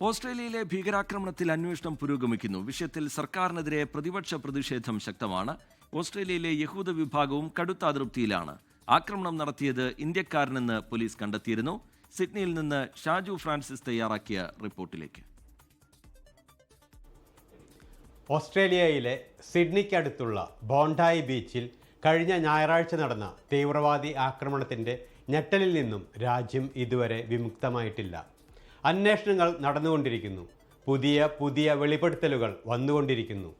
ഓസ്ട്രേലിയയിലെ ഭീകരാക്രമണത്തിൽ അന്വേഷണം പുരോഗമിക്കുന്നു. വിഷയത്തിൽ സർക്കാരിനെതിരെ പ്രതിപക്ഷ പ്രതിഷേധം ശക്തമാണ്. ഓസ്ട്രേലിയയിലെ യഹൂദ വിഭാഗവും കടുത്ത അതൃപ്തിയിലാണ്. ആക്രമണം നടത്തിയത് ഇന്ത്യക്കാരനെന്ന് പോലീസ് കണ്ടെത്തിയിരുന്നു. സിഡ്നിയിൽ നിന്ന് ഷാജു ഫ്രാൻസിസ് തയ്യാറാക്കിയ റിപ്പോർട്ടിലേക്ക്. ഓസ്ട്രേലിയയിലെ സിഡ്നിക്കടുത്തുള്ള ബോണ്ടായി ബീച്ചിൽ കഴിഞ്ഞ ഞായറാഴ്ച നടന്ന തീവ്രവാദി ആക്രമണത്തിൻ്റെ ഞെട്ടലിൽ നിന്നും രാജ്യം ഇതുവരെ വിമുക്തമായിട്ടില്ല. അന്വേഷണങ്ങൾ നടന്നുകൊണ്ടിരിക്കുന്നു. പുതിയ വെളിപ്പെടുത്തലുകൾ വന്നുകൊണ്ടിരിക്കുന്നു.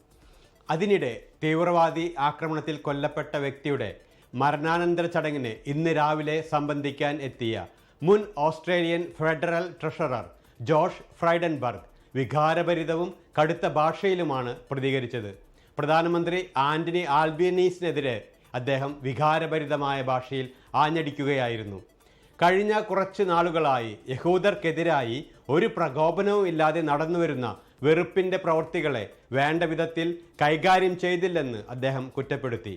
അതിനിടെ തീവ്രവാദി ആക്രമണത്തിൽ കൊല്ലപ്പെട്ട വ്യക്തിയുടെ മരണാനന്തര ചടങ്ങിന് ഇന്ന് രാവിലെ സംബന്ധിക്കാൻ എത്തിയ മുൻ Australian federal treasurer Josh Frydenberg വികാരഭരിതവും കടുത്ത ഭാഷയിലുമാണ് പ്രതികരിച്ചത്. പ്രധാനമന്ത്രി ആന്റണി ആൽബനീസിനെതിരെ അദ്ദേഹം വികാരഭരിതമായ ഭാഷയിൽ ആഞ്ഞടിക്കുകയായിരുന്നു. കഴിഞ്ഞ കുറച്ച് നാളുകളായി യഹൂദർക്കെതിരായി ഒരു പ്രകോപനവും ഇല്ലാതെ നടന്നുവരുന്ന വെറുപ്പിൻ്റെ പ്രവൃത്തികളെ വേണ്ട വിധത്തിൽ കൈകാര്യം ചെയ്തില്ലെന്ന് അദ്ദേഹം കുറ്റപ്പെടുത്തി.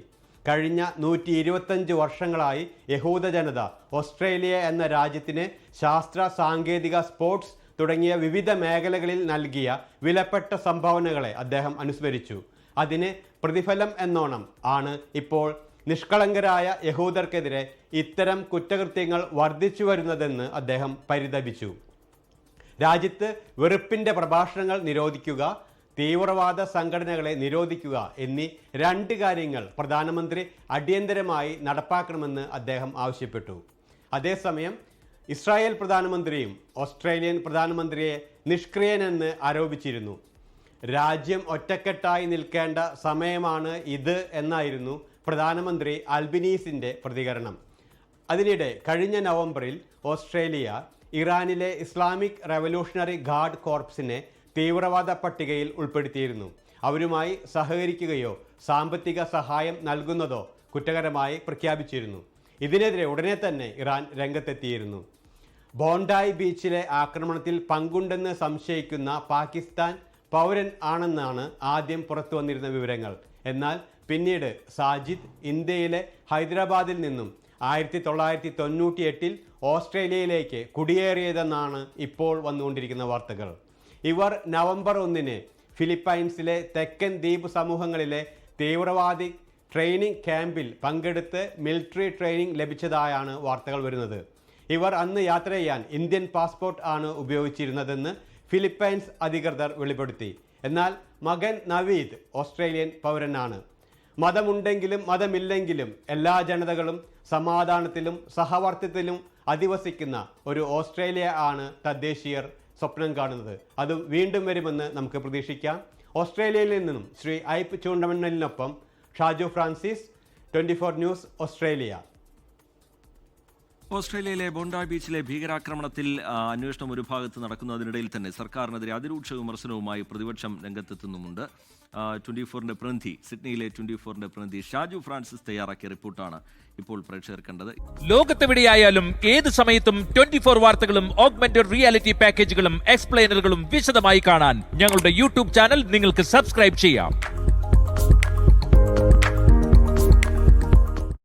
കഴിഞ്ഞ 125 വർഷങ്ങളായി യഹൂദ ജനത ഓസ്ട്രേലിയ എന്ന രാജ്യത്തിന് ശാസ്ത്ര, സാങ്കേതിക, സ്പോർട്സ് തുടങ്ങിയ വിവിധ മേഖലകളിൽ നൽകിയ വിലപ്പെട്ട സംഭാവനകളെ അദ്ദേഹം അനുസ്മരിച്ചു. അതിന് പ്രതിഫലം എന്നോണം ആണ് ഇപ്പോൾ നിഷ്കളങ്കരായ യഹൂദർക്കെതിരെ ഇത്തരം കുറ്റകൃത്യങ്ങൾ വർദ്ധിച്ചു വരുന്നതെന്ന് അദ്ദേഹം പരിതപിച്ചു. രാജ്യത്ത് വെറുപ്പിൻ്റെ പ്രഭാഷണങ്ങൾ നിരോധിക്കുക, തീവ്രവാദ സംഘടനകളെ നിരോധിക്കുക എന്നീ 2 കാര്യങ്ങൾ പ്രധാനമന്ത്രി അടിയന്തരമായി നടപ്പാക്കണമെന്ന് അദ്ദേഹം ആവശ്യപ്പെട്ടു. അതേസമയം ഇസ്രായേൽ പ്രധാനമന്ത്രിയും ഓസ്ട്രേലിയൻ പ്രധാനമന്ത്രിയെ നിഷ്ക്രിയനെന്ന് ആരോപിച്ചിരുന്നു. രാജ്യം ഒറ്റക്കെട്ടായി നിൽക്കേണ്ട സമയമാണ് ഇത് എന്നായിരുന്നു പ്രധാനമന്ത്രി ആൽബനീസിൻ്റെ പ്രതികരണം. അതിനിടെ കഴിഞ്ഞ നവംബറിൽ ഓസ്ട്രേലിയ ഇറാനിലെ ഇസ്ലാമിക് റവല്യൂഷണറി ഗാർഡ് കോർപ്സിനെ തീവ്രവാദ പട്ടികയിൽ ഉൾപ്പെടുത്തിയിരുന്നു. അവരുമായി സഹകരിക്കുകയോ സാമ്പത്തിക സഹായം നൽകുന്നതോ കുറ്റകരമായി പ്രഖ്യാപിച്ചിരുന്നു. ഇതിനെതിരെ ഉടനെ തന്നെ ഇറാൻ രംഗത്തെത്തിയിരുന്നു. ബോണ്ടായി ബീച്ചിലെ ആക്രമണത്തിൽ പങ്കുണ്ടെന്ന് സംശയിക്കുന്ന പാകിസ്ഥാൻ പൗരൻ ആണെന്നാണ് ആദ്യം പുറത്തു വന്നിരുന്ന വിവരങ്ങൾ. എന്നാൽ പിന്നീട് സാജിദ് ഇന്ത്യയിലെ ഹൈദരാബാദിൽ നിന്നും 1998 ഓസ്ട്രേലിയയിലേക്ക് കുടിയേറിയതെന്നാണ് ഇപ്പോൾ വന്നുകൊണ്ടിരിക്കുന്ന വാർത്തകൾ. ഇവർ നവംബർ 1 ഫിലിപ്പൈൻസിലെ തെക്കൻ ദ്വീപ് സമൂഹങ്ങളിലെ തീവ്രവാദി ട്രെയിനിങ് ക്യാമ്പിൽ പങ്കെടുത്ത് മിലിറ്ററി ട്രെയിനിങ് ലഭിച്ചതായാണ് വാർത്തകൾ വരുന്നത്. ഇവർ അന്ന് യാത്ര ചെയ്യാൻ ഇന്ത്യൻ പാസ്പോർട്ട് ആണ് ഉപയോഗിച്ചിരുന്നതെന്ന് ഫിലിപ്പൈൻസ് അധികൃതർ വെളിപ്പെടുത്തി. എന്നാൽ മകൻ നവീദ് ഓസ്ട്രേലിയൻ പൗരനാണ്. മതമുണ്ടെങ്കിലും മതമില്ലെങ്കിലും എല്ലാ ജനതകളും സമാധാനത്തിലും സഹവർത്തിത്വത്തിലും അധിവസിക്കുന്ന ഒരു ഓസ്ട്രേലിയ ആണ് തദ്ദേശീയർ സ്വപ്നം കാണുന്നത്. അത് വീണ്ടും വരുമെന്ന് നമുക്ക് പ്രതീക്ഷിക്കാം. ഓസ്ട്രേലിയയിൽ നിന്നും ശ്രീ ഐപ്പ് ചൂണ്ടമണ്ണലിനൊപ്പം ഷാജു ഫ്രാൻസിസ്, 24 ന്യൂസ്, ഓസ്ട്രേലിയ. ഓസ്ട്രേലിയയിലെ ബോണ്ടായി ബീച്ചിലെ ഭീകരാക്രമണത്തിൽ അന്വേഷണം ഒരു ഭാഗത്ത് നടക്കുന്നതിനിടയിൽ തന്നെ സർക്കാരിനെതിരെ അതിരൂക്ഷ വിമർശനവുമായി പ്രതിപക്ഷം രംഗത്തെത്തുന്നുമുണ്ട്. 24ന്റെ പ്രതിനിധി, സിഡ്നിയിലെ 24ന്റെ പ്രതിനിധി ഷാജു ഫ്രാൻസിസ് തയ്യാറാക്കിയ റിപ്പോർട്ടാണ് ഇപ്പോൾ പ്രേക്ഷകർ കണ്ടത്. ലോകത്തെവിടെയായാലും ഏത് സമയത്തും 24 വാർത്തകളും ഓഗ്മെന്റഡ് റിയാലിറ്റി പാക്കേജുകളും എക്സ്പ്ലെയിനറുകളും വിശദമായി കാണാൻ ഞങ്ങളുടെ യൂട്യൂബ് ചാനൽ നിങ്ങൾക്ക് സബ്സ്ക്രൈബ് ചെയ്യാം.